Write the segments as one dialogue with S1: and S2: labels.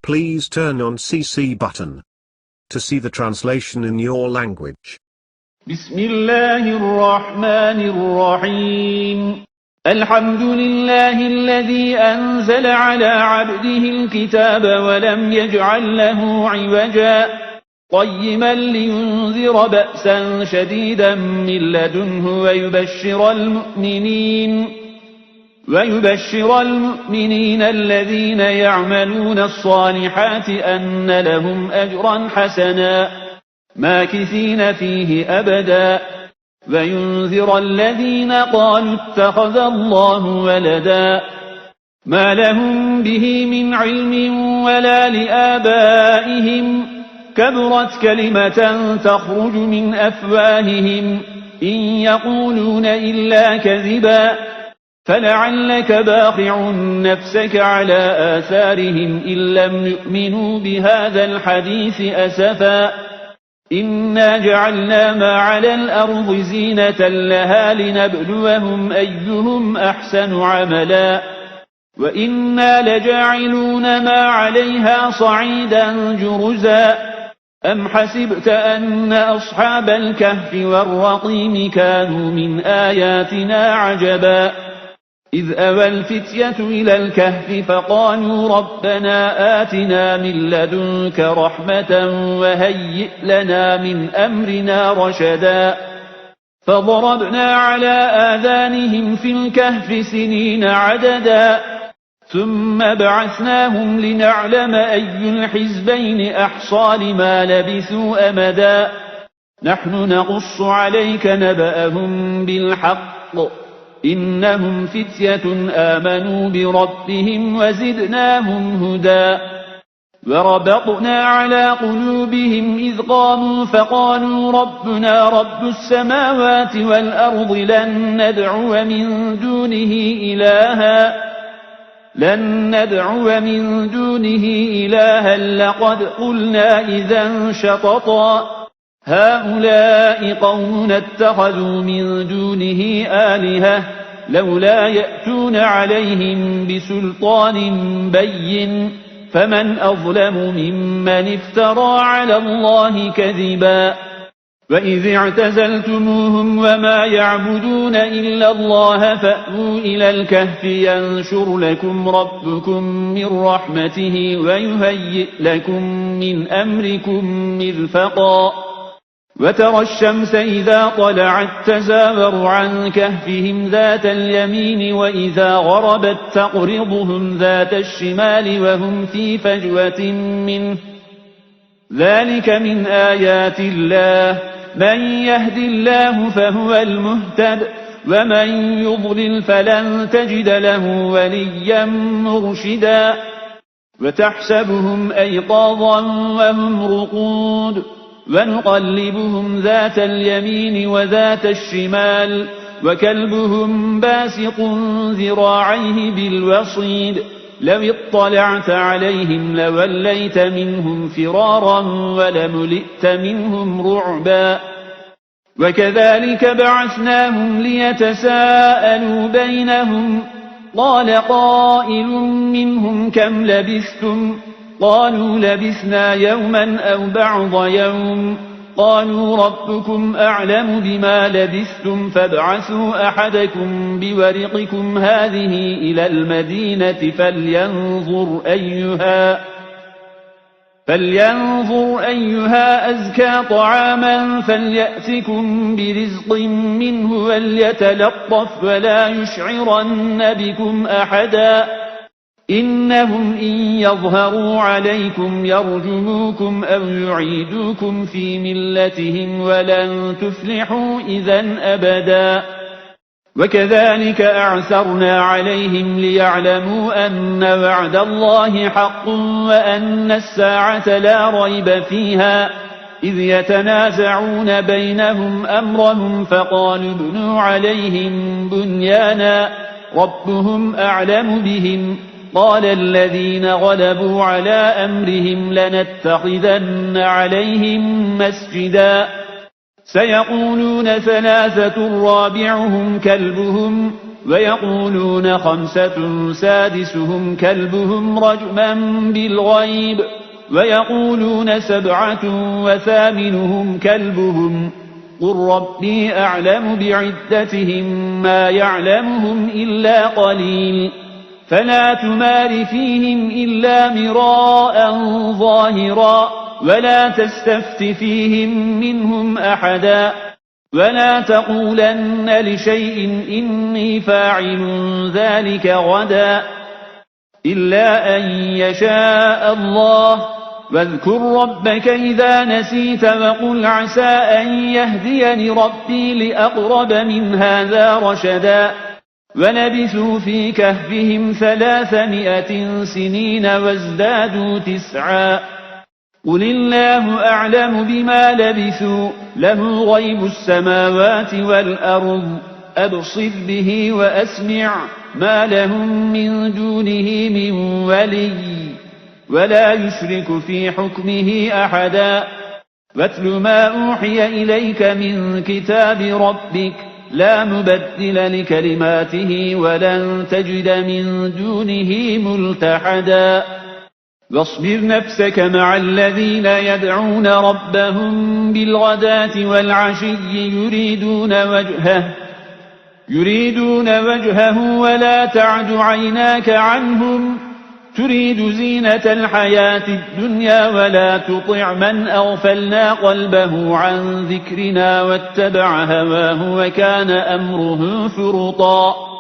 S1: Please turn on CC button to see the translation in your language.
S2: بسم الله الرحمن الرحيم. الحمد لله الذي أنزل على عبده الكتاب ولم يجعل له عوجا قيما لينذر بأسا شديدا من لدنه ويبشر المؤمنين الذين يعملون الصالحات أن لهم أجرا حسنا ماكثين فيه أبدا وينذر الذين قالوا اتخذ الله ولدا ما لهم به من علم ولا لآبائهم كبرت كلمة تخرج من أفواههم إن يقولون إلا كذبا فلعلك باخع نفسك على آثارهم إن لم يؤمنوا بهذا الحديث أسفا إنا جعلنا ما على الأرض زينة لها لنبلوهم أيهم أحسن عملا وإنا لجاعلون ما عليها صعيدا جرزا أم حسبت أن أصحاب الكهف والرقيم كانوا من آياتنا عجبا إذ أوى الفتية إلى الكهف فقالوا ربنا آتنا من لدنك رحمة وهيئ لنا من أمرنا رشدا فضربنا على آذانهم في الكهف سنين عددا ثم بعثناهم لنعلم أي الحزبين أحصى لما لبثوا أمدا نحن نقص عليك نبأهم بالحق إنهم فتية آمنوا بربهم وزدناهم هدى وربطنا على قلوبهم إذ قاموا فقالوا ربنا رب السماوات والأرض لن ندعو من دونه إلها لقد قلنا إذا شططا هؤلاء قوم اتخذوا من دونه آلهة لولا يأتون عليهم بسلطان بين فمن أظلم ممن افترى على الله كذبا وإذ اعتزلتموهم وما يعبدون إلا الله فأووا إلى الكهف ينشر لكم ربكم من رحمته ويهيئ لكم من أمركم مرفقا وترى الشمس إذا طلعت تزاور عن كهفهم ذات اليمين وإذا غربت تقرضهم ذات الشمال وهم في فجوة منه ذلك من آيات الله من يهد الله فهو المهتد ومن يضلل فلن تجد له وليا مرشدا وتحسبهم أيقاظا وهم رقود ونقلبهم ذات اليمين وذات الشمال وكلبهم باسط ذراعيه بالوصيد لو اطلعت عليهم لوليت منهم فرارا ولملئت منهم رعبا وكذلك بعثناهم ليتساءلوا بينهم قال قائل منهم كم لبثتم قالوا لبثنا يوما أو بعض يوم قالوا ربكم أعلم بما لبثتم فابعثوا أحدكم بورقكم هذه إلى المدينة فلينظر أيها أزكى طعاما فليأتكم برزق منه وليتلطف ولا يشعرن بكم أحدا إنهم إن يظهروا عليكم يرجموكم أو يعيدوكم في ملتهم ولن تفلحوا إذن أبدا وكذلك أعثرنا عليهم ليعلموا أن وعد الله حق وأن الساعة لا ريب فيها إذ يتنازعون بينهم أمرهم فقالوا ابنوا عليهم بنيانا ربهم أعلم بهم قال الذين غلبوا على أمرهم لنتخذن عليهم مسجدا سيقولون ثلاثة رابعهم كلبهم ويقولون 5 سادسهم كلبهم رجما بالغيب ويقولون 7 وثامنهم كلبهم قل ربي أعلم بعدتهم ما يعلمهم إلا قليل فلا تمار فيهم إلا مراء ظاهرا ولا تستفت فيهم منهم أحدا ولا تقولن لشيء إني فاعل ذلك غدا إلا أن يشاء الله واذكر ربك إذا نسيت وقل عسى أن يهديني ربي لأقرب من هذا رشدا ولبثوا في كهفهم 300 سنين وازدادوا 9 قل الله أعلم بما لبثوا له غيب السماوات والأرض أبصر به وأسمع ما لهم من دونه من ولي ولا يشرك في حكمه أحدا واتل ما أوحي إليك من كتاب ربك لا مبدل لكلماته ولن تجد من دونه ملتحدا واصبر نفسك مع الذين يدعون ربهم بالغداة والعشي يريدون وجهه ولا تعد عيناك عنهم تريد زينة الحياة الدنيا ولا تطع من أغفلنا قلبه عن ذكرنا واتبع هواه وكان أمره فرطا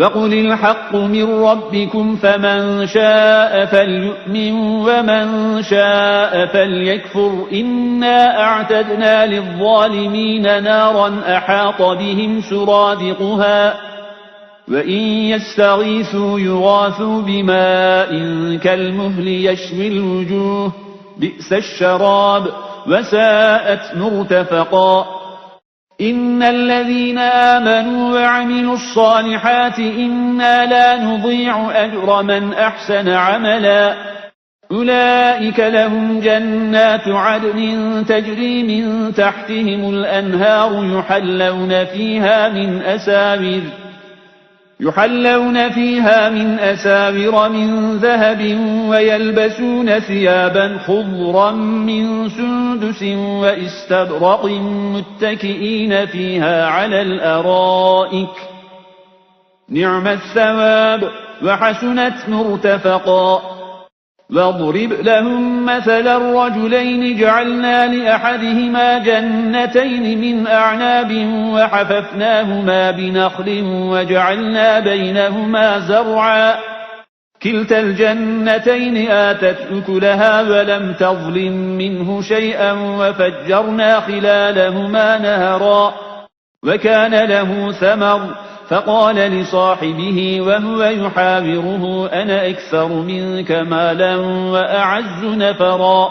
S2: وقل الحق من ربكم فمن شاء فليؤمن ومن شاء فليكفر إنا أعتدنا للظالمين نارا أحاط بهم سرادقها وإن يستغيثوا يغاثوا بماء كالمهل يشوي الوجوه بئس الشراب وساءت مرتفقا إن الذين آمنوا وعملوا الصالحات إنا لا نضيع أجر من أحسن عملا أولئك لهم جنات عدن تجري من تحتهم الأنهار يحلون فيها من أساور من ذهب ويلبسون ثيابا خضرا من سندس وإستبرق متكئين فيها على الأرائك نعم الثواب وحسنت مرتفقا واضرب لهم مثلا الرجلين جعلنا لأحدهما جنتين من أعناب وحففناهما بنخل وجعلنا بينهما زرعا كلتا الجنتين آتت أكلها ولم تظلم منه شيئا وفجرنا خلالهما نهرا وكان له ثمر فقال لصاحبه وهو يحاوره أنا أكثر منك مالا وأعز نفرا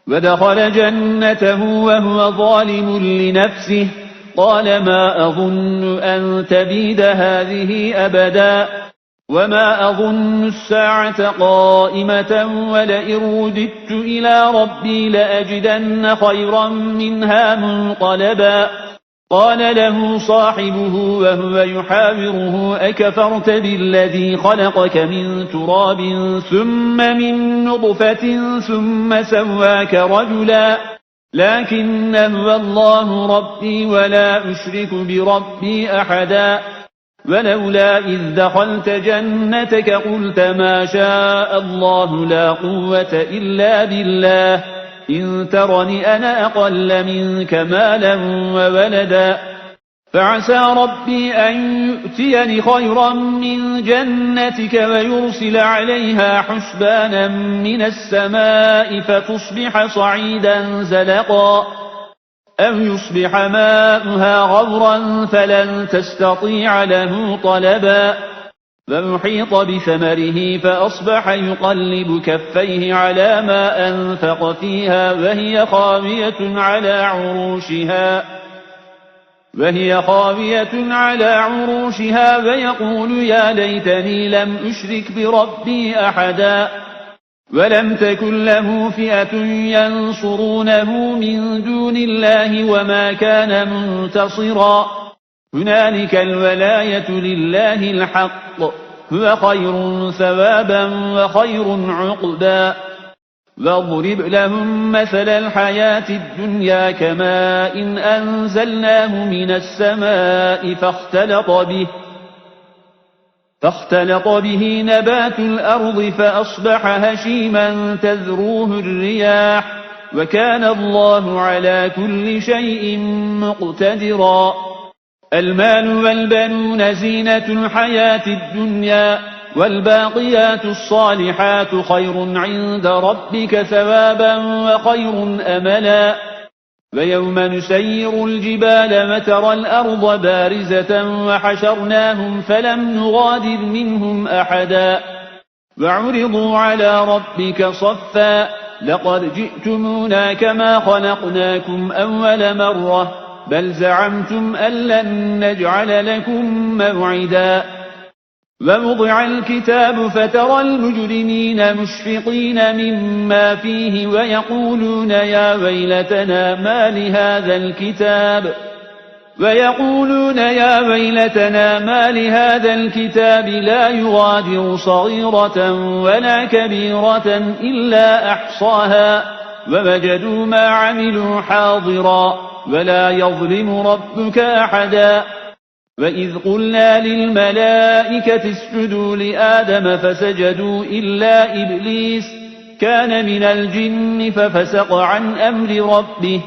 S2: ودخل جنته وهو ظالم لنفسه قال ما أظن أن تبيد هذه أبدا وما أظن الساعة قائمة ولئن رددت إلى ربي لأجدن خيرا منها منقلبا قال له صاحبه وهو يحاوره أكفرت بالذي خلقك من تراب ثم من نطفة ثم سواك رجلا لكن هو الله ربي ولا أشرك بربي أحدا ولولا إذ دخلت جنتك قلت ما شاء الله لا قوة إلا بالله إن ترني أنا أقل منك مالا وولدا فعسى ربي أن يؤتيني خيرا من جنتك ويرسل عليها حسبانا من السماء فتصبح صعيدا زلقا أو يصبح ماؤها غورا فلن تستطيع له طلبا فمحيط بثمره فأصبح يقلب كفيه على ما أنفق فيها وهي خاوية على عروشها ويقول يا ليتني لم أشرك بربي أحدا ولم تكن له فئة ينصرونه من دون الله وما كان منتصرا هنالك الولاية لله الحق هو خير ثوابا وخير عقبا واضرب لهم مثل الحياة الدنيا كماء إن أنزلناه من السماء فاختلط به نبات الأرض فأصبح هشيما تذروه الرياح وكان الله على كل شيء مقتدرا المال والبنون زينة الحياة الدنيا والباقيات الصالحات خير عند ربك ثوابا وخير أملا ويوم نسير الجبال وترى الأرض بارزة وحشرناهم فلم نغادر منهم أحدا وعرضوا على ربك صفا لقد جئتمونا كما خلقناكم أول مرة بل زعمتم أن لن نجعل لكم موعدا ووضع الكتاب فترى المجرمين مشفقين مما فيه ويقولون يا ويلتنا ما لهذا الكتاب لا يغادر صغيرة ولا كبيرة إلا أحصاها ووجدوا ما عملوا حاضرا ولا يظلم ربك أحدا وإذ قلنا للملائكة اسجدوا لآدم فسجدوا إلا إبليس كان من الجن ففسق عن أمر ربه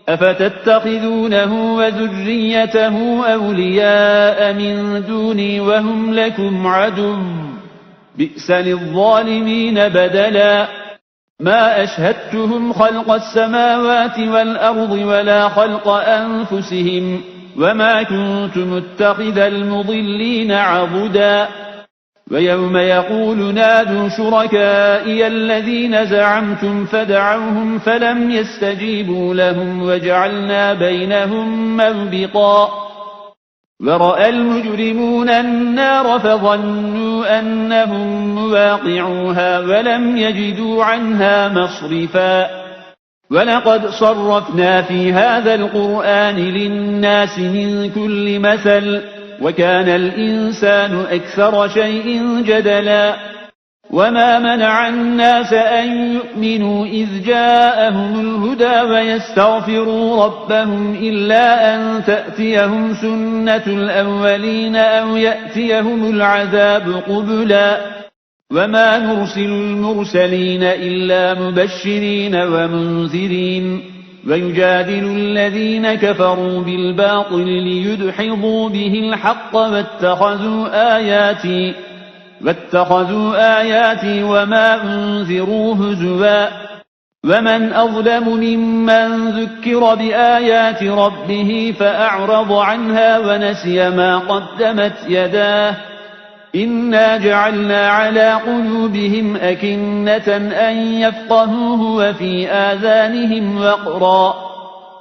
S2: أفتتخذونه وذريته أولياء من دوني وهم لكم عدو بئس للظالمين بدلا ما أشهدتهم خلق السماوات والأرض ولا خلق أنفسهم وما كنت متخذ المضلين عضدا ويوم يقول نادوا شركائي الذين زعمتم فدعوهم فلم يستجيبوا لهم وجعلنا بينهم موبقا ورأى المجرمون النار فظنوا أنهم مواقعوها ولم يجدوا عنها مصرفا ولقد صرفنا في هذا القرآن للناس من كل مثل وكان الإنسان أكثر شيء جدلا وما منع الناس أن يؤمنوا إذ جاءهم الهدى ويستغفروا ربهم إلا أن تأتيهم سنة الأولين أو يأتيهم العذاب قبلا وما نرسل المرسلين إلا مبشرين ومنذرين ويجادل الذين كفروا بالباطل ليدحضوا به الحق واتخذوا آياتي وما أنذروا هزوا ومن أظلم ممن ذكر بآيات ربه فأعرض عنها ونسي ما قدمت يداه إنا جعلنا على قلوبهم أكنة أن يفقهوه وفي آذانهم وقرا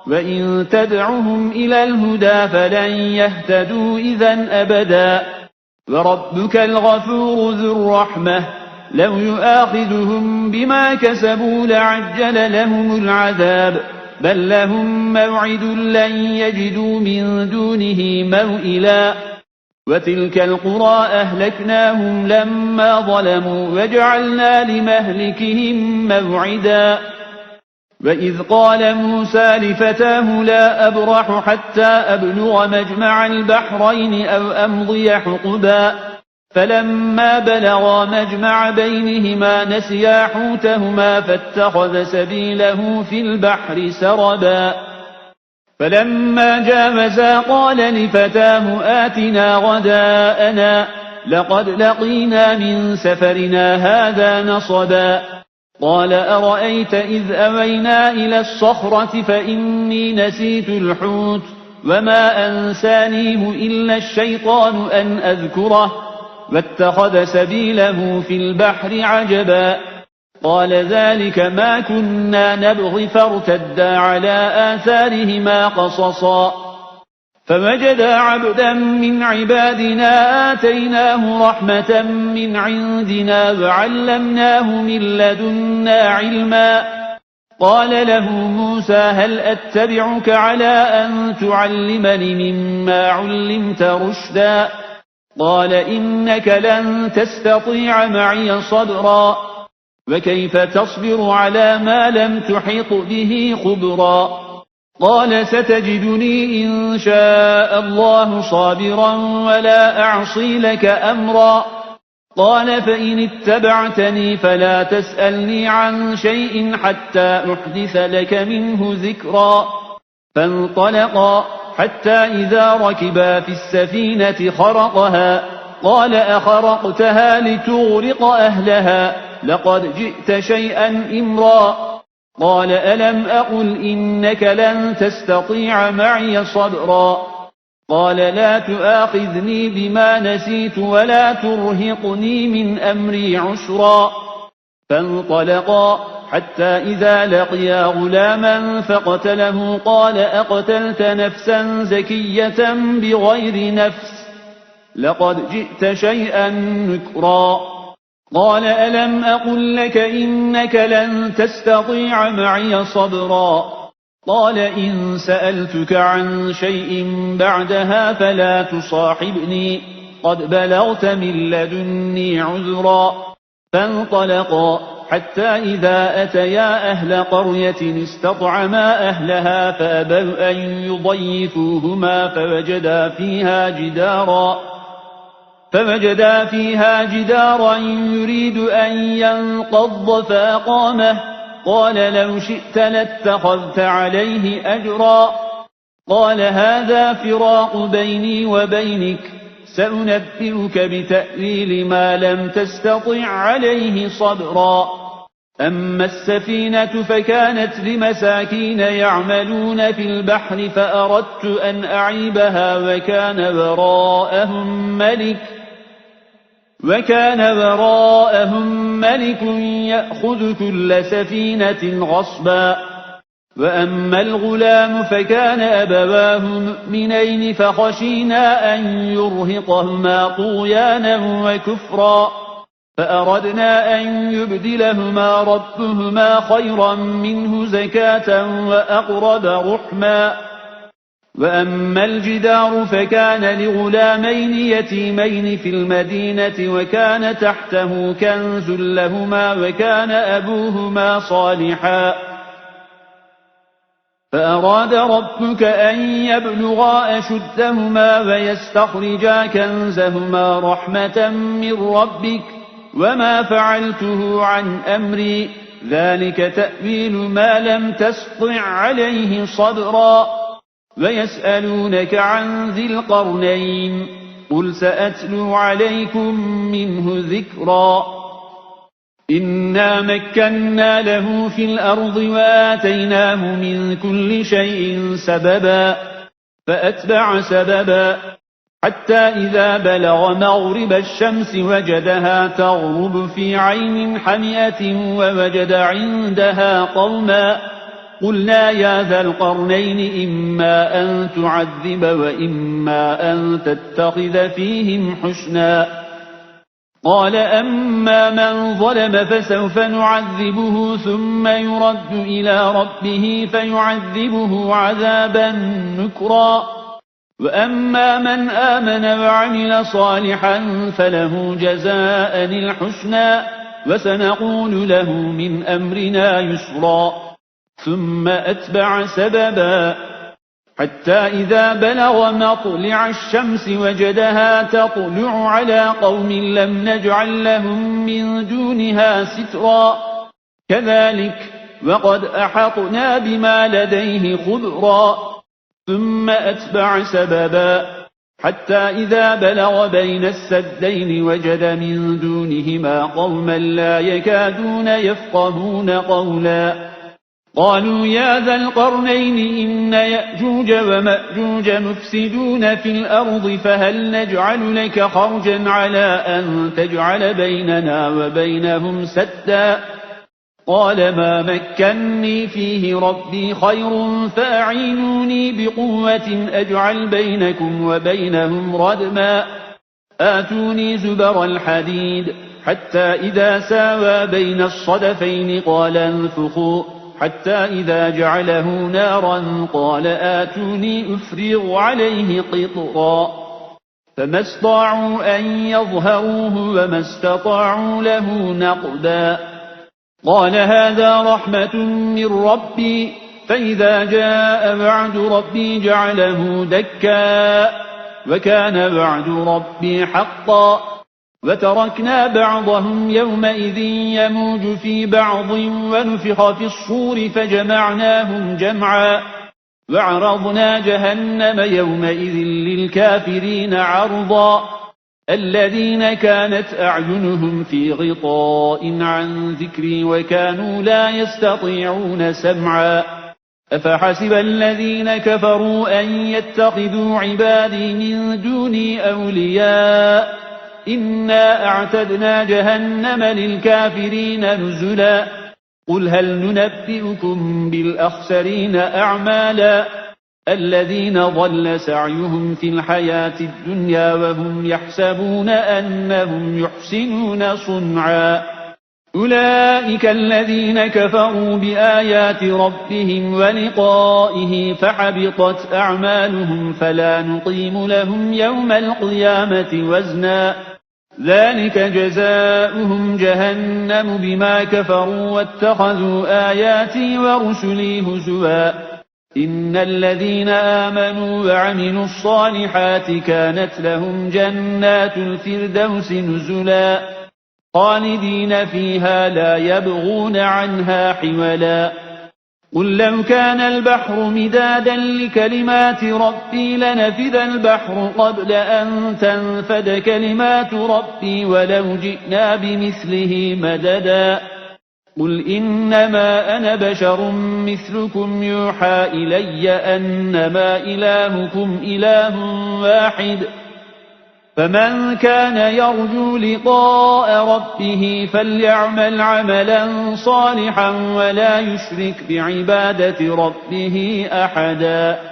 S2: وإن تدعهم إلى الهدى فلن يهتدوا إذا أبدا وربك الغفور ذو الرحمة لو يؤاخذهم بما كسبوا لعجل لهم العذاب بل لهم موعد لن يجدوا من دونه موئلا وتلك القرى أهلكناهم لما ظلموا وجعلنا لمهلكهم موعدا وإذ قال موسى لفتاه لا أبرح حتى أبلغ مجمع البحرين أو أمضي حقبا فلما بلغا مجمع بينهما نسيا حوتهما فاتخذ سبيله في البحر سربا فلما جاوزا قال لفتاه آتنا غداءنا لقد لقينا من سفرنا هذا نصبا قال أرأيت إذ أوينا إلى الصخرة فإني نسيت الحوت وما أنسانيه إلا الشيطان أن أذكره واتخذ سبيله في البحر عجبا قال ذلك ما كنا نبغي فارتدا على آثارهما قصصا فوجدا عبدا من عبادنا آتيناه رحمة من عندنا وعلمناه من لدنا علما قال له موسى هل أتبعك على أن تعلمني مما علمت رشدا قال إنك لن تستطيع معي صبرا وكيف تصبر على ما لم تحط به خبرا قال ستجدني إن شاء الله صابرا ولا أعصي لك أمرا قال فإن اتبعتني فلا تسألني عن شيء حتى أحدث لك منه ذكرا فانطلقا حتى إذا ركبا في السفينة خرقها قال أخرقتها لتغرق أهلها لقد جئت شيئا إمرا قال ألم أقل إنك لن تستطيع معي صبرا قال لا تؤاخذني بما نسيت ولا ترهقني من أمري عسرا فانطلقا حتى إذا لقيا غلاما فقتله قال أقتلت نفسا زكية بغير نفس لقد جئت شيئا نكرا قال ألم أقل لك إنك لن تستطيع معي صبرا قال إن سألتك عن شيء بعدها فلا تصاحبني قد بلغت من لدني عذرا فانطلقا حتى إذا أتيا أهل قرية استطعما أهلها فأبوا أن يضيفوهما فوجدا فيها جدارا يريد أن ينقض فأقامه قال لو شئت لاتخذت عليه أجرا قال هذا فراق بيني وبينك سأنبئك بتأويل ما لم تستطع عليه صبرا أما السفينة فكانت لمساكين يعملون في البحر فأردت أن أعيبها وكان وراءهم ملك يأخذ كل سفينة غصبا وأما الغلام فكان أبواه مؤمنين فخشينا أن يرهقهما طغيانا وكفرا فأردنا أن يبدلهما ربهما خيرا منه زكاة وأقرب رحما وأما الجدار فكان لغلامين يتيمين في المدينة وكان تحته كنز لهما وكان أبوهما صالحا فأراد ربك أن يبلغا أشدهما ويستخرجا كنزهما رحمة من ربك وما فعلته عن أمري ذلك تأويل ما لم تسطع عليه صبرا ويسألونك عن ذي القرنين قل سأتلو عليكم منه ذكرا إنا مكنا له في الأرض وآتيناه من كل شيء سببا فأتبع سببا حتى إذا بلغ مغرب الشمس وجدها تغرب في عين حمئة ووجد عندها قوما قلنا يا ذا القرنين إما أن تعذب وإما أن تتخذ فيهم حسنا قال أما من ظلم فسوف نعذبه ثم يرد إلى ربه فيعذبه عذابا نكرا وأما من آمن وعمل صالحا فله جزاء الحسنى وسنقول له من أمرنا يسرا ثم أتبع سببا حتى إذا بلغ مطلع الشمس وجدها تطلع على قوم لم نجعل لهم من دونها سترا كذلك وقد أحطنا بما لديه خبرا ثم أتبع سببا حتى إذا بلغ بين السدين وجد من دونهما قوما لا يكادون يفقهون قولا قالوا يا ذا القرنين إن يأجوج ومأجوج مفسدون في الأرض فهل نجعل لك خرجا على أن تجعل بيننا وبينهم سدا قال ما مكني فيه ربي خير فأعينوني بقوة أجعل بينكم وبينهم ردما آتوني زبر الحديد حتى إذا ساوى بين الصدفين قال انفخوا حتى إذا جعله نارا قال آتوني أفرغ عليه قطرا فما استطاعوا أن يظهروه وما استطاعوا له نقبا قال هذا رحمة من ربي فإذا جاء وعد ربي جعله دكا وكان وعد ربي حقا وتركنا بعضهم يومئذ يموج في بعض ونفخ في الصور فجمعناهم جمعا وعرضنا جهنم يومئذ للكافرين عرضا الذين كانت أعينهم في غطاء عن ذكري وكانوا لا يستطيعون سمعا أفحسب الذين كفروا أن يتخذوا عبادي من دوني أولياء إنا أعتدنا جهنم للكافرين نزلا قل هل ننبئكم بالأخسرين أعمالا الذين ضل سعيهم في الحياة الدنيا وهم يحسبون أنهم يحسنون صنعا أولئك الذين كفروا بآيات ربهم ولقائه فحبطت أعمالهم فلا نقيم لهم يوم القيامة وزنا ذلك جزاؤهم جهنم بما كفروا واتخذوا آياتي ورسلي هزوا إن الذين آمنوا وعملوا الصالحات كانت لهم جنات الفردوس نزلا خالدين فيها لا يبغون عنها حولا قل لو كان البحر مدادا لكلمات ربي لنفذ البحر قبل أن تنفد كلمات ربي ولو جئنا بمثله مددا قل إنما أنا بشر مثلكم يوحى إلي أنما إلهكم إله واحد فمن كان يرجو لقاء ربه فليعمل عملا صالحا ولا يشرك بعبادة ربه أحدا